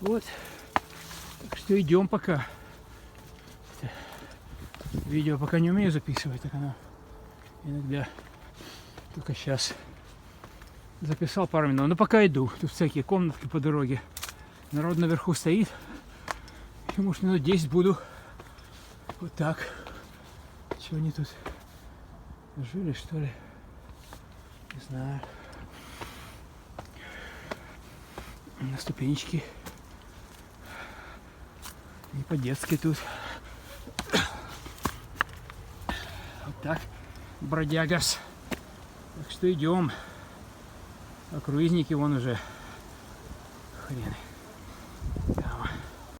Вот. Так что идем пока. Видео пока не умею записывать, так оно иногда только сейчас записал пару минут. Но пока иду. Тут всякие комнатки по дороге. Народ наверху стоит. И может минут 10 буду вот так. Чего они тут жили, что ли? Не знаю. На ступенечки. Не по-детски тут. Вот так, бродягас. Так что идем. А круизники вон уже. Хрен.